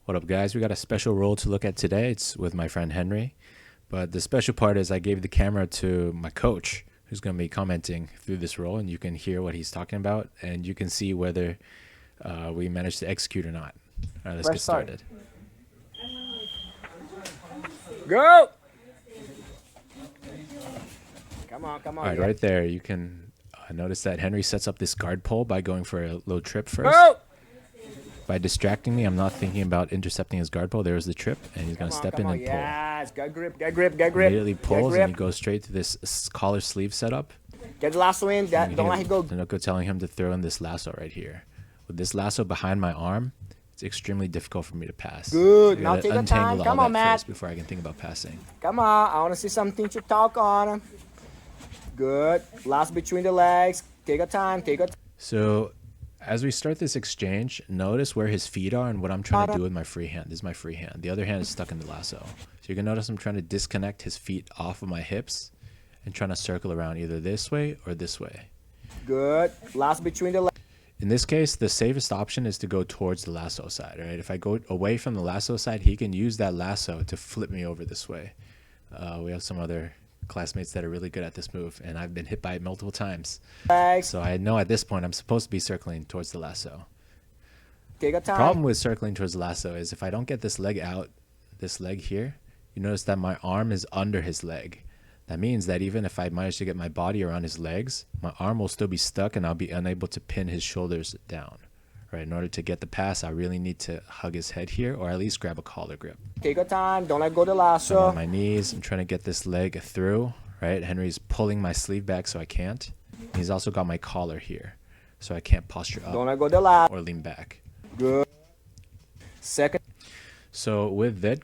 What up, guys? We got a special role to look at today. It's with my friend Henry. But the special part is I gave the camera to my coach, who's going to be commenting through this role, and you can hear what he's talking about, and you can see whether we managed to execute or not. All right, let's get started. Go! Come on. All right, right there, you can notice that Henry sets up this guard pole by going for a low trip first. Go! By distracting me, I'm not thinking about intercepting his guard pole. There's the trip, and he's going to step in and pull. Yes, get grip. Immediately pulls, and he goes straight to this collar sleeve setup. Get the lasso in. Don't let him go. Tanoko telling him to throw in this lasso right here. With this lasso behind my arm, it's extremely difficult for me to pass. Good. Now take your time. Come on, Matt. Before I can think about passing. Come on. I want to see something to talk on. Good. Lasso between the legs. Take your time. So, as we start this exchange, notice where his feet are and what I'm trying to do with my free hand. This is my free hand. The other hand is stuck in the lasso. So you can notice I'm trying to disconnect his feet off of my hips and trying to circle around either this way or this way. Good. Lasso between the legs. In this case, the safest option is to go towards the lasso side, right? If I go away from the lasso side, he can use that lasso to flip me over this way. We have some other classmates that are really good at this move, and I've been hit by it multiple times. So I know at this point I'm supposed to be circling towards the lasso. Take your The time. problem with circling towards the lasso is if I don't get this leg out, this leg here, you notice that my arm is under his leg. That means that even if I manage to get my body around his legs, my arm will still be stuck and I'll be unable to pin his shoulders down. Right? In order to get the pass, I really need to hug his head here or at least grab a collar grip. Take your time. Don't let go the So I'm lasso. on my knees. I'm trying to get this leg through. Right? Henry's pulling my sleeve back so I can't. He's also got my collar here, so I can't posture Don't up let go the lasso. or lean back. Good. Second. So with that,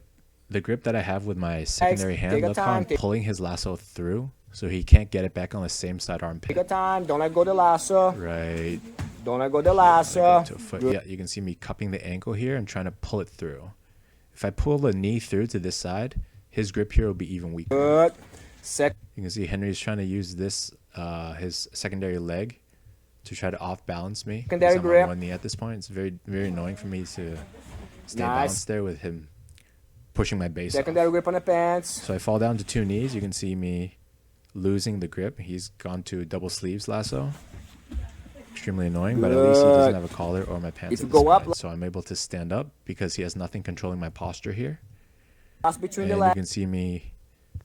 the grip that I have with my secondary hand, take your look how time, I'm pulling his lasso through, so he can't get it back on the same side Take armpit. your time. Don't let go the lasso. Right. Don't let go the Go lasso. to a foot. Yeah, you can see me cupping the ankle here and trying to pull it through. If I pull the knee through to this side, his grip here will be even weaker. Good. Second. You can see Henry's trying to use this, his secondary leg, to try to off balance me. Secondary I'm on grip. one knee at this point. It's very, very annoying for me to stay Nice. balanced there with him pushing my base off. Secondary grip on the pants. So I fall down to two knees. You can see me losing the grip. He's gone to double sleeves lasso. Extremely annoying, but at least he doesn't have a collar or my pants. If you at this go up, point. So I'm able to stand up because he has nothing controlling my posture here. Lasso between the And you legs. can see me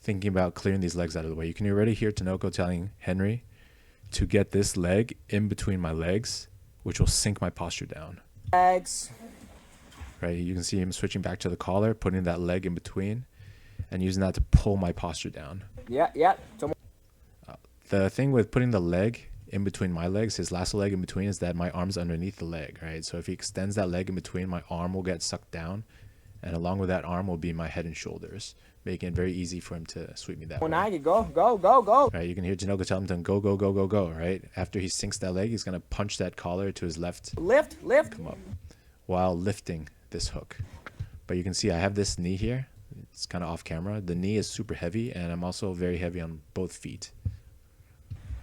thinking about clearing these legs out of the way. You can already hear Tanoko telling Henry to get this leg in between my legs, which will sink my posture down. Legs. Right? You can see him switching back to the collar, putting that leg in between, and using that to pull my posture down. Yeah. The thing with putting the leg in between my legs, his lasso leg in between, is that my arm's underneath the leg, right? So if he extends that leg in between, my arm will get sucked down, and along with that arm will be my head and shoulders, making it very easy for him to sweep me that way. Now you go. Right, you can hear Tanoko tell him to go, right? After he sinks that leg, he's going to punch that collar to his left, Lift. come up, while lifting this hook. But you can see I have this knee here. It's kind of off camera. The knee is super heavy, and I'm also very heavy on both feet.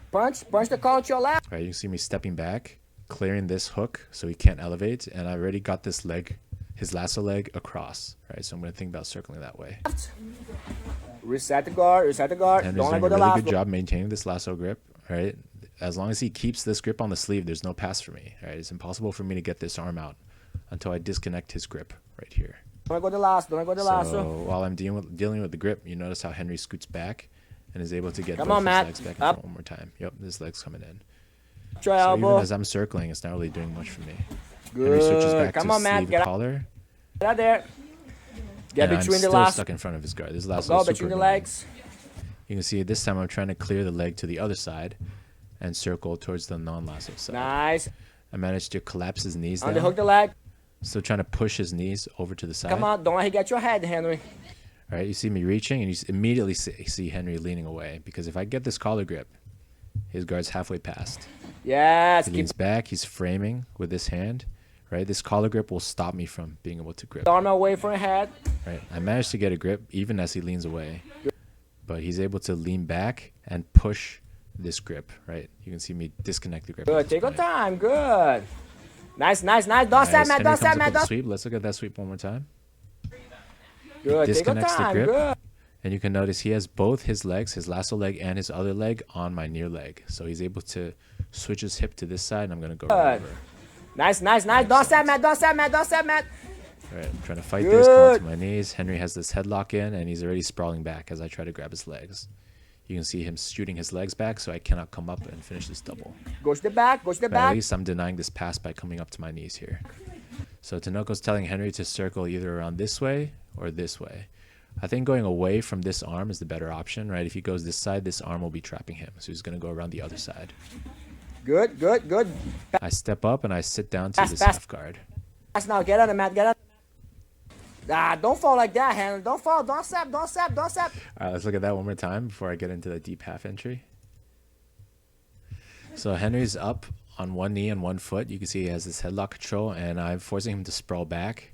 Punch the collar to your left. Right, you can see me stepping back, clearing this hook so he can't elevate, and I already got this leg, his lasso leg, across. Right, so I'm going to think about circling that way. Reset the guard. Henry's Don't let doing go a the really lasso. good job maintaining this lasso grip, right? As long as he keeps this grip on the sleeve, there's no pass for me, right? It's impossible for me to get this arm out until I disconnect his grip right here. Don't let go the lasso. So while I'm dealing with the grip, you notice how Henry scoots back and is able to get Come both on, his Matt. legs back in Up. front one more time. Yep, this leg's coming in. Your So even elbow. as I'm circling, it's not really doing much for me. Henry switches Good. back Come to on, Matt. sleeve Get collar. out there. Get And between I'm the still lasso. stuck in front of his guard. This lasso Go is super between the annoying. legs. You can see this time I'm trying to clear the leg to the other side and circle towards the non-lasso side. Nice. I managed to collapse his knees down. Underhook the leg. Still trying to push his knees over to the side. Come on. Don't let him get your head, Henry. All right, you see me reaching, and you immediately see Henry leaning away. Because if I get this collar grip, his guard's halfway past. Yes. He Keep leans back. He's framing with this hand. Right, this collar grip will stop me from being able to grip. the arm away from your head. Right, I managed to get a grip even as he leans away, but he's able to lean back and push this grip. Right, you can see me disconnect the grip. at Good. this Take your point. time. Good. Nice, nice, nice. Don't step, Nice. Matt. Henry Don't comes step, up Matt. with the Don't. sweep. Let's look at that sweep one more time. He Good. Take your disconnects the time. grip. Good. And you can notice he has both his legs, his lasso leg and his other leg on my near leg. So he's able to switch his hip to this side, and I'm going to go right over. Nice, nice, nice. Don't step, Matt. Don't step, Matt. Don't step, Matt. All right, I'm trying to fight this, come onto my knees. Henry has this headlock in, and he's already sprawling back as I try to grab his legs. You can see him shooting his legs back, so I cannot come up and finish this double. Go to the back. Go to the But at back. least I'm denying this pass by coming up to my knees here. So Tanoko's telling Henry to circle either around this way or this way. I think going away from this arm is the better option, right? If he goes this side, this arm will be trapping him. So he's going to go around the other side. Good, good, good. I step up and I sit down to this pass. half guard. Pass now. Get on the mat. Get on. Ah, don't fall like that, Hannah. Don't fall. Don't step. Don't step. Don't step. All right, let's look at that one more time before I get into the deep half entry. So Henry's up on one knee and one foot. You can see he has this headlock control, and I'm forcing him to sprawl back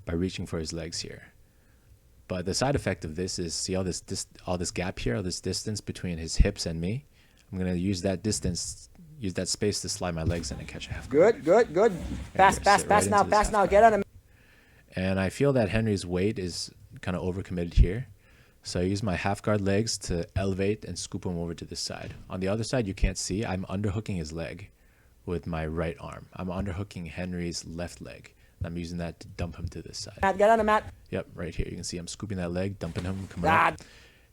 by reaching for his legs here. But the side effect of this is, see all this gap here, all this distance between his hips and me. I'm going to use that distance, use that space to slide my legs in and catch a half guard. Good, good, good. Pass, here, pass, sit pass right now. into this Pass half now. guard. Get on the mat. And I feel that Henry's weight is kind of overcommitted here. So I use my half guard legs to elevate and scoop him over to this side. On the other side, you can't see, I'm underhooking his leg with my right arm. I'm underhooking Henry's left leg. I'm using that to dump him to this side. Get on the mat. Yep, right here. You can see I'm scooping that leg, dumping him, coming Ah. up.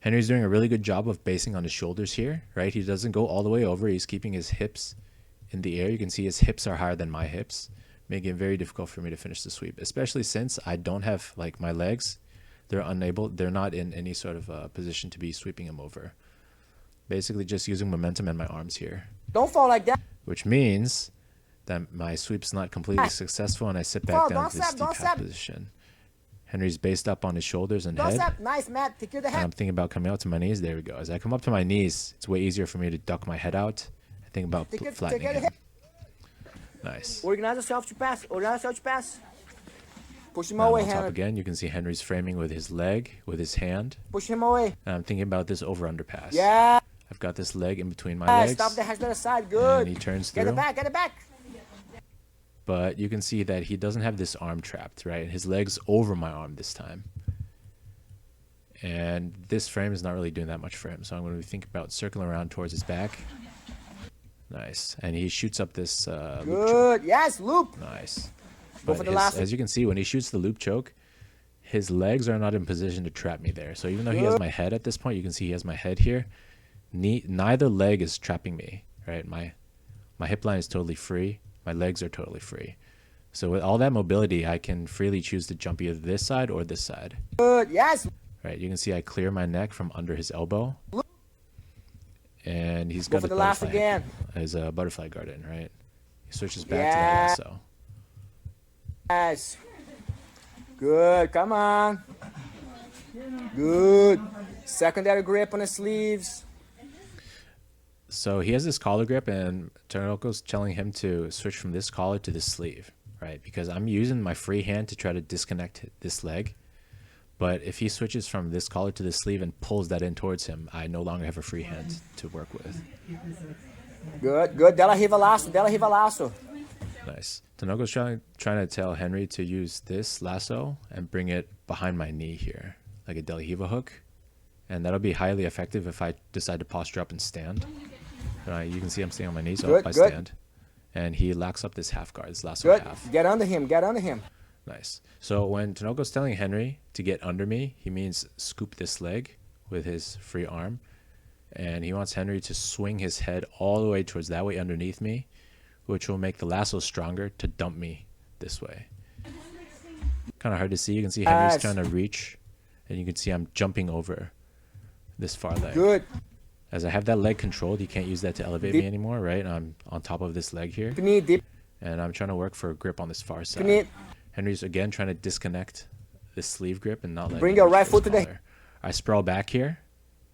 Henry's doing a really good job of basing on his shoulders here, right? He doesn't go all the way over. He's keeping his hips in the air. You can see his hips are higher than my hips, making it very difficult for me to finish the sweep, especially since I don't have, like, my legs. They're not in any sort of position to be sweeping him over. Basically just using momentum and my arms here, Don't fall like that. which means that my sweep's not completely successful, and I sit back Fall, down don't to this step, deep don't half step. position. Henry's based up on his shoulders and Don't head. step. Nice, Matt. Take care of the And head. I'm thinking about coming out to my knees. There we go. As I come up to my knees, it's way easier for me to duck my head out. I think about Take flattening care of the him. head. Nice. Organize yourself to pass. Organize yourself to pass. Push him Now I'm away, on top Hannah. again. You can see Henry's framing with his leg, with his hand. Push him away. And I'm thinking about this over-under pass. Yeah. I've got this leg in between my legs. Stop the head to the side. Good. And he turns Get through. it back. Get it back. But you can see that he doesn't have this arm trapped, right? His leg's over my arm this time. And this frame is not really doing that much for him. So I'm going to think about circling around towards his back. Nice. And he shoots up this loop choke. Good. Yes, loop. Nice. Go But for the last. as you can see, when he shoots the loop choke, his legs are not in position to trap me there. So even though he has my head at this point, you can see he has my head here. Neither leg is trapping me, right? My hip line is totally free. My legs are totally free. So with all that mobility, I can freely choose to jump either this side or this side. Good. Yes. Right, you can see I clear my neck from under his elbow. And he's Go got for a the last butterfly, again. his butterfly guard in, right? He switches back to Yeah. that lasso. Yes. Good. Come on. Good. Secondary grip on the sleeves. So he has this collar grip, and Tanoko's telling him to switch from this collar to this sleeve, right? Because I'm using my free hand to try to disconnect this leg. But if he switches from this collar to this sleeve and pulls that in towards him, I no longer have a free hand to work with. Good. Good. Della riva laço. Della riva laço. Nice. Tanoko's trying to tell Henry to use this lasso and bring it behind my knee here, like a Del Hiva hook. And that'll be highly effective if I decide to posture up and stand. You can see I'm staying on my knees, so Good, I good. stand. And he locks up this half guard, this lasso Good. half. Get under him. Get under him. Nice. So when Tanoko's telling Henry to get under me, he means scoop this leg with his free arm. And he wants Henry to swing his head all the way towards that way underneath me, which will make the lasso stronger to dump me this way. Kind of hard to see. You can see Henry's Yes. trying to reach, and you can see I'm jumping over this far leg. Good. As I have that leg controlled, you can't use that to elevate me anymore, right? I'm on top of this leg here, Deep knee. Deep and I'm trying to work for a grip on this far side. knee. Henry's again trying to disconnect this sleeve grip and not let Bring me your reach right for his foot to the collar. I sprawl back here.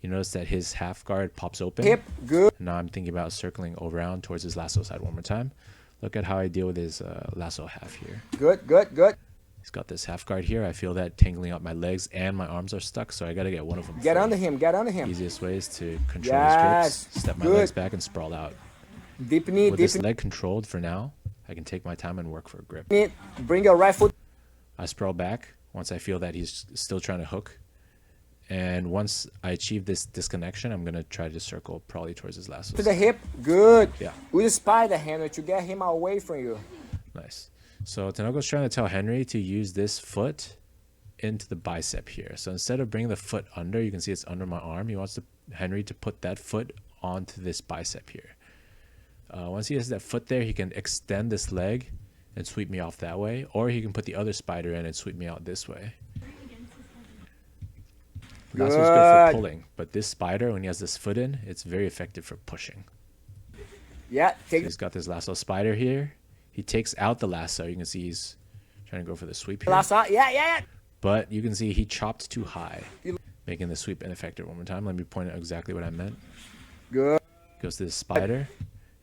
You notice that his half guard pops open. Hip. Good. Now I'm thinking about circling around towards his lasso side one more time. Look at how I deal with his lasso half here. Good. Good. Good. He's got this half guard here. I feel that tangling up my legs, and my arms are stuck, so I got to get one of them Get free. under him. Get under him. Easiest way is to control Yes. his grips, step my Good. legs back, and sprawl out. Deep knee. With Deep this knee. leg controlled for now, I can take my time and work for a grip. Bring your right foot I sprawl back once I feel that he's still trying to hook. And once I achieve this disconnection, I'm going to try to circle probably towards his lasso. to the hip. Good. Yeah. With the spider, Henry, to get him away from you. Nice. So Tinoco's trying to tell Henry to use this foot into the bicep here. So instead of bringing the foot under, you can see it's under my arm. He wants Henry to put that foot onto this bicep here. Once he has that foot there, he can extend this leg and sweep me off that way, or he can put the other spider in and sweep me out this way. That's what's good for pulling, but this spider, when he has this foot in, it's very effective for pushing. Yeah, So he's got this lasso spider here. He takes out the lasso. You can see he's trying to go for the sweep here. lasso. Yeah. But you can see he chopped too high, making the sweep ineffective. One more time. Let me point out exactly what I meant. Good. Goes to this spider,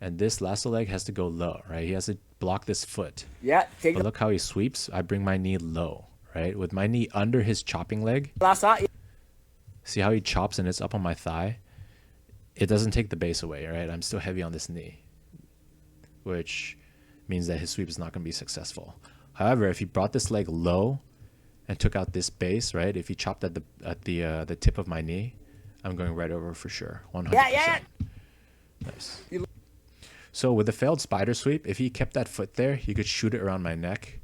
and this lasso leg has to go low, right? He has to block this foot. Yeah, take But the look how he sweeps. I bring my knee low, right? With my knee under his chopping leg. lasso. See how he chops and it's up on my thigh? It doesn't take the base away, right? I'm still heavy on this knee, which means that his sweep is not going to be successful. However, if he brought this leg low and took out this base, right? If he chopped at the tip of my knee, I'm going right over for sure. 100%. Yeah. Nice. So with the failed spider sweep, if he kept that foot there, he could shoot it around my neck,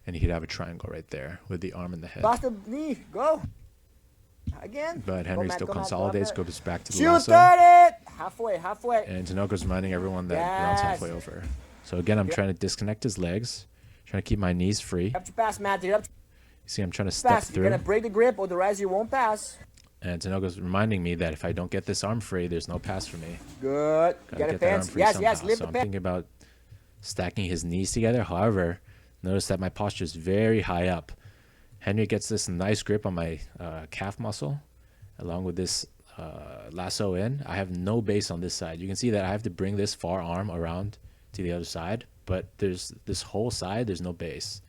and he could have a triangle right there with the arm and the head. Lost the knee. Go. Again. But Henry Go, still Matt, consolidates, goes back to the Shoot lasso. at it. Halfway. And Tinoco's reminding everyone that round's halfway over. So again, I'm trying to disconnect his legs, trying to keep my knees free. Up to pass, Matt. Up to You see, I'm trying to step pass. You're through. gonna break the grip, otherwise you won't pass. And Tinoco's reminding me that if I don't get this arm free, there's no pass for me. Good. Gotta Get a get that arm pants. free Yes. somehow. Lift So the I'm pants. thinking about stacking his knees together. However, notice that my posture is very high up. Henry gets this nice grip on my calf muscle, along with this lasso in. I have no base on this side. You can see that I have to bring this far arm around to the other side, but there's this whole side, there's no base.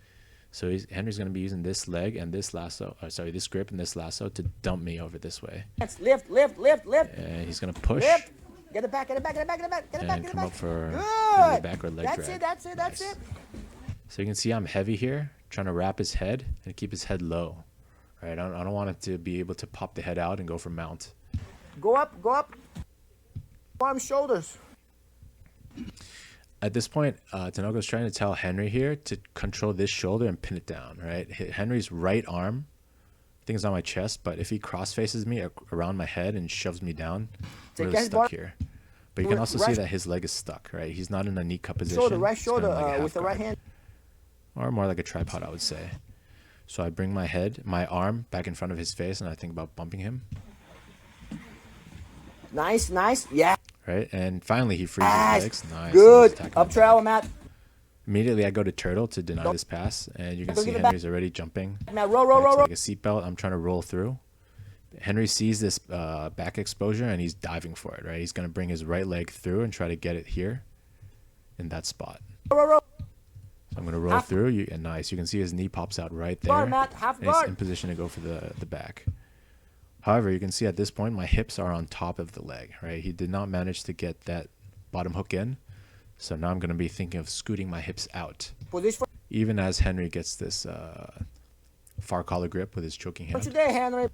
So Henry's going to be using this leg and this lasso, this grip and this lasso to dump me over this way. Lift. And he's going to push Lift. Get it back. and come up for Good. the back or leg That's drag. That's Nice. it. So you can see I'm heavy here, trying to wrap his head and keep his head low. Right? I don't want it to be able to pop the head out and go for mount. Go up. Arm, shoulders. At this point, Tinoco's trying to tell Henry here to control this shoulder and pin it down, right? Henry's right arm, I think it's on my chest, but if he cross faces me around my head and shoves me down, I'm really stuck here. But you can also see that his leg is stuck, right? He's not in a knee cup position. Right He's shoulder, kinda like a with the half right guard. hand. Or more like a tripod, I would say. So I bring my arm back in front of his face, and I think about bumping him. Nice. Yeah. Right? And finally, he frees his Nice. legs. Nice. Good. He's attacking Up my travel, back. Matt. Immediately, I go to turtle to deny this pass, and you can Don't see give it back. Henry's already jumping. Matt, roll. Right, it's like a seatbelt. I'm trying to roll through. Henry sees this back exposure, and he's diving for it, right? He's going to bring his right leg through and try to get it here in that spot. Roll. So I'm going to roll through, and nice. You can see his knee pops out right there. Guard, Matt. Half and he's guard. in position to go for the back. However, you can see at this point, my hips are on top of the leg, right? He did not manage to get that bottom hook in. So now I'm going to be thinking of scooting my hips out. Position Even as Henry gets this far collar grip with his choking for hand. today, Henry.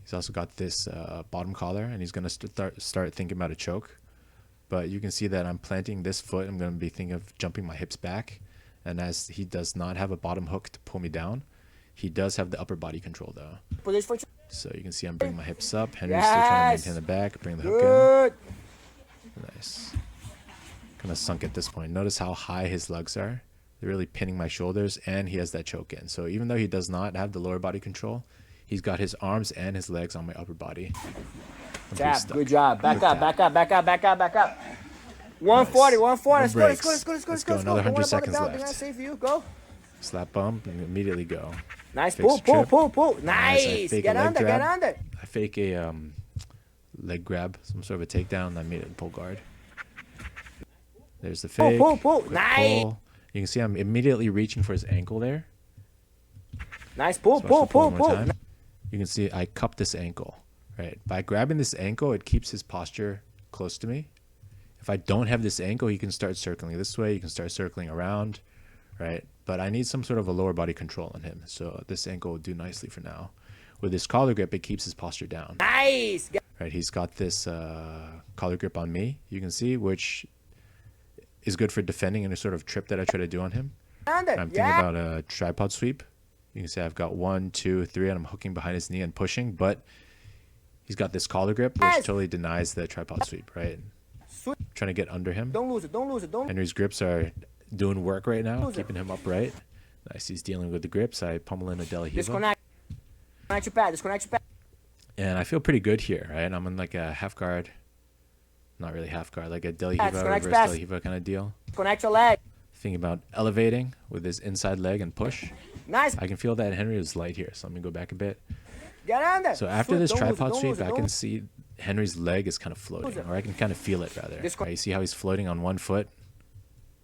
He's also got this bottom collar, and he's going to start thinking about a choke. But you can see that I'm planting this foot. I'm going to be thinking of jumping my hips back. And as he does not have a bottom hook to pull me down, he does have the upper body control, though. Position for So you can see I'm bringing my hips up. Henry's still trying to maintain the back, bring the hook in. good. Nice. Kind of sunk at this point. Notice how high his legs are. They're really pinning my shoulders, and he has that choke in. So even though he does not have the lower body control, he's got his arms and his legs on my upper body. I'm pretty Tap. stuck. Good job. Back Good up. tap. Back up. 140. No Let's breaks. go. Let's go. Another 100 seconds left. That's safe for you. Go. Slap bump and immediately go. Nice. Fakes a trip. Pull. Nice. I Nice. fake a Get leg under. grab. I fake a leg grab, some sort of a takedown, and I made it pull guard. There's the fake. Pull. Quick Nice. pull. You can see I'm immediately reaching for his ankle there. Nice. Pull. So I'll pull one more time. You can see I cup this ankle, right? By grabbing this ankle, it keeps his posture close to me, If I don't have this ankle, he can start circling this way. You can start circling around, right? But I need some sort of a lower body control on him. So this ankle will do nicely for now. With this collar grip, it keeps his posture down. Nice. Right, he's got this collar grip on me, you can see, which is good for defending any sort of trip that I try to do on him. I'm thinking about a tripod sweep. You can see I've got 1, 2, 3, and I'm hooking behind his knee and pushing, but he's got this collar grip, which totally denies the tripod sweep, right? Trying to get under him. Don't lose it. Don't lose it. Don't. Henry's grips are doing work right now, keeping him upright. Nice, he's dealing with the grips. I pummel in a Delahiva. Disconnect your pad. Disconnect your pad. And I feel pretty good here, right? I'm in like a half guard, not really half guard, like a Delahiva, reverse Delahiva kind of deal. Connect your leg. Thinking about elevating with his inside leg and push. Nice. I can feel that Henry is light here, so let me go back a bit. Get under. So after this tripod sweep, I can see Henry's leg is kind of floating, or I can kind of feel it rather. Right? You see how he's floating on one foot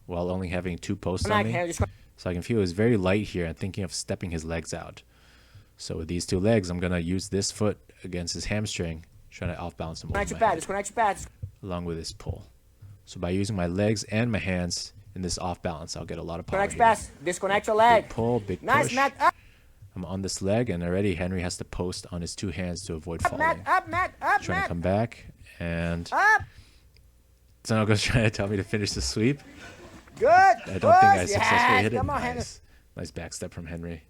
while only having 2 posts on me? So I can feel he's very light here and thinking of stepping his legs out. So with these 2 legs, I'm going to use this foot against his hamstring, trying to off-balance him over my head, Disconnect your pad. along with his pull. So by using my legs and my hands in this off-balance, I'll get a lot of power Disconnect here. pass. Disconnect your leg. Big pull, big Nice, push. Matt. Up. I'm on this leg, and already Henry has to post on his 2 hands to avoid falling. Matt. Up, Matt. Up, Trying to come back, and Up. Sanogo's trying to tell me to finish the sweep. Good. I don't think I successfully hit it. Come on, Nice back step from Henry.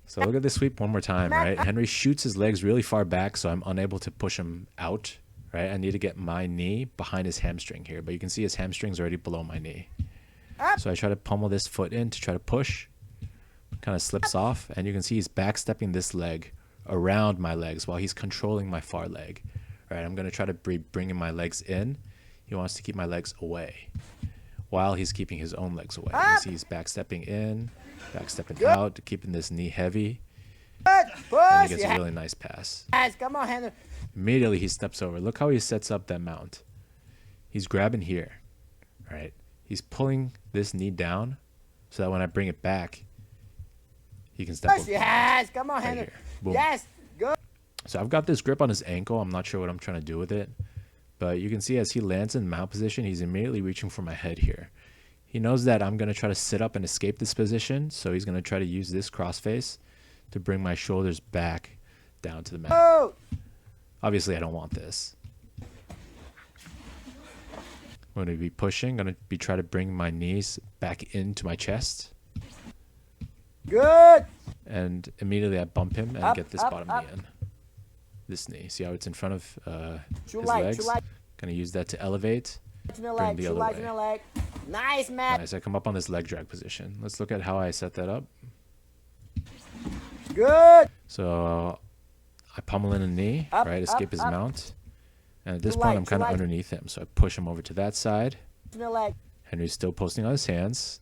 So look at this sweep one more time, right? Henry shoots his legs really far back, so I'm unable to push him out, right? I need to get my knee behind his hamstring here, but you can see his hamstring's already below my knee. So I try to pummel this foot in to try to push. Kind of slips off, and you can see he's backstepping this leg around my legs while he's controlling my far leg. Right, I'm going to try to bring my legs in. He wants to keep my legs away while he's keeping his own legs away. You see he's backstepping in, backstepping out, keeping this knee heavy. And he gets a really nice pass. Come on, Henry. Immediately he steps over. Look how he sets up that mount. He's grabbing here, right? He's pulling this knee down so that when I bring it back, he can step over. Yes, come on, right Henry. here. Boom. Yes, good. So I've got this grip on his ankle. I'm not sure what I'm trying to do with it. But you can see as he lands in mount position, he's immediately reaching for my head here. He knows that I'm going to try to sit up and escape this position. So he's going to try to use this crossface to bring my shoulders back down to the mat. Oh. Obviously, I don't want this. I'm going to be pushing. I'm going to be trying to bring my knees back into my chest. Good. And immediately I bump him and get this bottom knee in. This knee. See how it's in front of his legs? Gonna use that to elevate. Bring the other way. Nice, Matt. Nice. I come up on this leg drag position. Let's look at how I set that up. Good. So I pummel in a knee, right? Escape his mount. And at this point, I'm kind of underneath him. So I push him over to that side. Henry's still posting on his hands.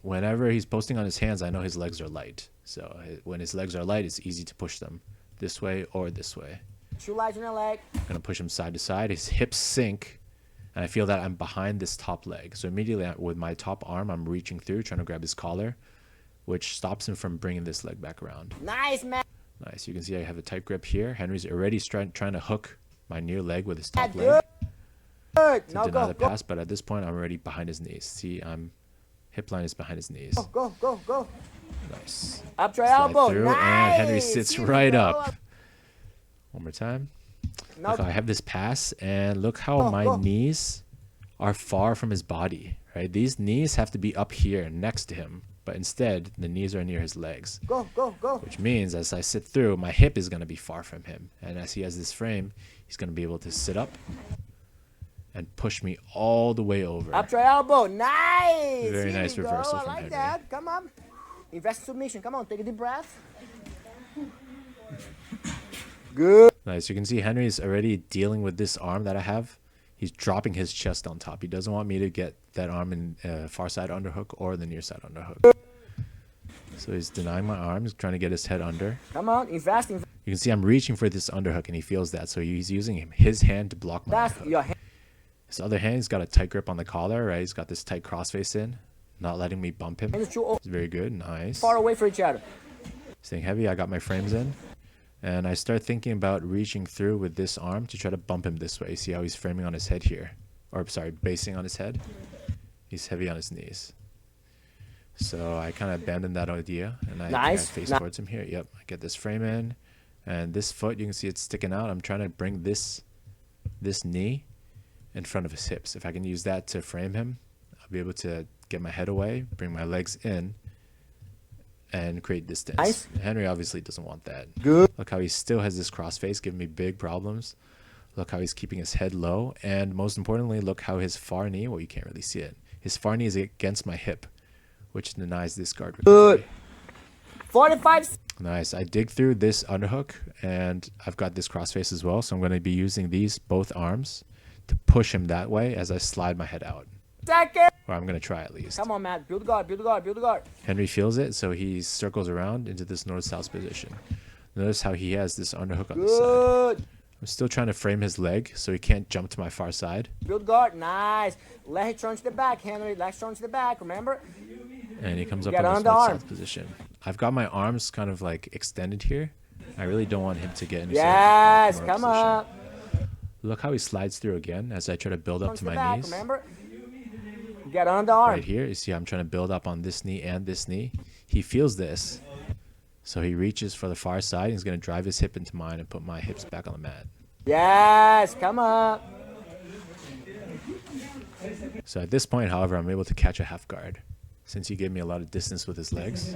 Whenever he's posting on his hands, I know his legs are light. So when his legs are light, it's easy to push them this way or this way. Two legs in the leg. I'm going to push him side to side. His hips sink, and I feel that I'm behind this top leg. So immediately with my top arm, I'm reaching through, trying to grab his collar, which stops him from bringing this leg back around. Nice, man. Nice. You can see I have a tight grip here. Henry's already trying to hook my near leg with his top leg to deny the pass, but at this point, I'm already behind his knees. See, hip line is behind his knees. Go. Nice. Up to elbow. Through, nice. And Henry sits right up. One more time. Look, I have this pass, and look how my knees are far from his body. Right? These knees have to be up here next to him, but instead, the knees are near his legs. Go. Which means as I sit through, my hip is going to be far from him. And as he has this frame, he's going to be able to sit up and push me all the way over. Up to elbow. Nice. Very nice reversal from I like Henry. that. Come on. Invest submission. Come on. Take a deep breath. Good. Nice. You can see Henry's already dealing with this arm that I have. He's dropping his chest on top. He doesn't want me to get that arm in far side underhook or the near side underhook. So he's denying my arm. He's trying to get his head under. Come on. Invest. You can see I'm reaching for this underhook, and he feels that. So he's using his hand to block my underhook. His other hand, he's got a tight grip on the collar, right? He's got this tight crossface in, not letting me bump him. It's very good. Nice. Far away for each other. Staying heavy. I got my frames in. And I start thinking about reaching through with this arm to try to bump him this way. See how he's framing on his head here. or sorry, basing on his head. He's heavy on his knees. So I kind of abandoned that idea, and I think I face towards him here. Yep, I get this frame in, and this foot, you can see it's sticking out. I'm trying to bring this knee in front of his hips. If I can use that to frame him, I'll be able to get my head away, bring my legs in, and create distance. Nice. Henry obviously doesn't want that. Good. Look how he still has this cross face, giving me big problems. Look how he's keeping his head low, and most importantly, look how his far knee, well, you can't really see it. His far knee is against my hip, which denies this guard recovery. Good. 45. Nice. I dig through this underhook, and I've got this crossface as well, so I'm going to be using these both arms to push him that way as I slide my head out. Second. Or I'm going to try at least. Come on, Matt. Build guard, build guard, build guard. Henry feels it, so he circles around into this north-south position. Notice how he has this underhook on this side. Good. I'm still trying to frame his leg so he can't jump to my far side. Build guard. Nice. Let him turn to the back, Henry. Let him turn to the back. Remember? And he comes up Get on on this the arm. north-south position. I've got my arms kind of like extended here. I really don't want him to get into Yes. some Come position. on. Look how he slides through again as I try to build up Turn to to the my back. knees. Remember? Get on the arm. Right here, you see I'm trying to build up on this knee and this knee. He feels this, so he reaches for the far side. He's going to drive his hip into mine and put my hips back on the mat. Yes. Come on. So at this point, however, I'm able to catch a half guard since he gave me a lot of distance with his legs.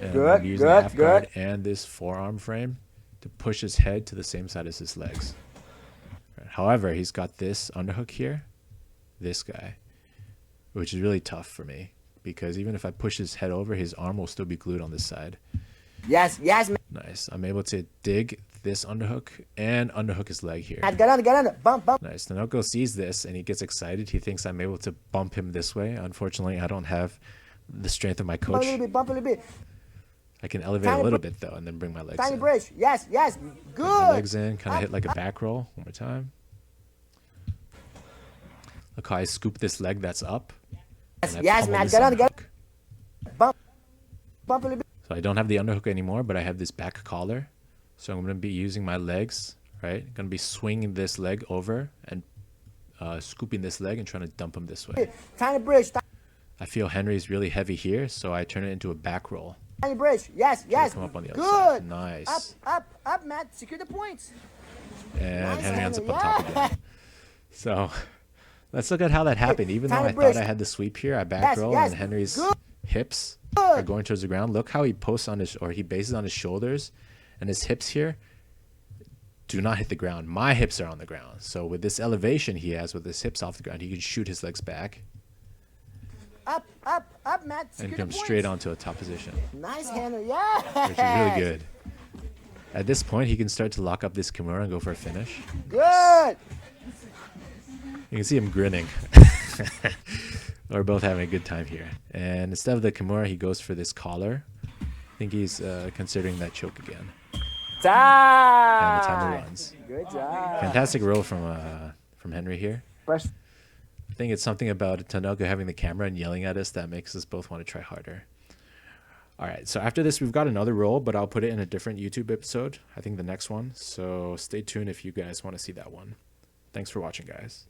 And Good, I'm using good, the half guard good. and this forearm frame to push his head to the same side as his legs. Right. However, he's got this underhook here, this guy, which is really tough for me because even if I push his head over, his arm will still be glued on this side. Yes. Yes, Matt. Nice. I'm able to dig this underhook and underhook his leg here. Get on. Get on. Bump, bump. Nice. Tanoko sees this and he gets excited. He thinks I'm able to bump him this way. Unfortunately, I don't have the strength of my Bump a coach. little bit. Bump a little bit. I can elevate a little bit though and then bring my legs Tiny in. bridge. Yes. Yes. My Good. legs in, kind of hit like a back roll. One more time. Look how I scoop this leg that's up. and I Yes, pummel Matt. this Get on. Get underhook. Bump. Bump a little bit. So I don't have the underhook anymore, but I have this back collar. So I'm going to be using my legs, right? Going to be swinging this leg over and scooping this leg and trying to dump him this way. Tiny bridge. I feel Henry's really heavy here, so I turn it into a back roll. Tiny bridge. Yes. Yes. Come up on the other Good. side. Nice. Up, Matt. Secure the points. And Nice, Henry ends up Henry, on top again. So let's look at how that happened. Even though Tiny I bridge. thought I had the sweep here, I back Yes, roll yes. and Henry's Good. hips are going towards the ground. Look how he posts on his, or he bases on his shoulders, and his hips here do not hit the ground. My hips are on the ground. So with this elevation he has with his hips off the ground, he can shoot his legs back Up, Matt. and Secure come the straight points. onto a top position, Nice, Henry. Yeah. which is really good. At this point, he can start to lock up this Kimura and go for a finish. Good. You can see him grinning. We're both having a good time here. And instead of the Kimura, he goes for this collar. I think he's considering that choke again. And the timer Time. runs. Good job. Fantastic roll from Henry here. Press. I think it's something about Tanoko having the camera and yelling at us that makes us both want to try harder. All right, so after this, we've got another roll, but I'll put it in a different YouTube episode. I think the next one. So stay tuned if you guys want to see that one. Thanks for watching, guys.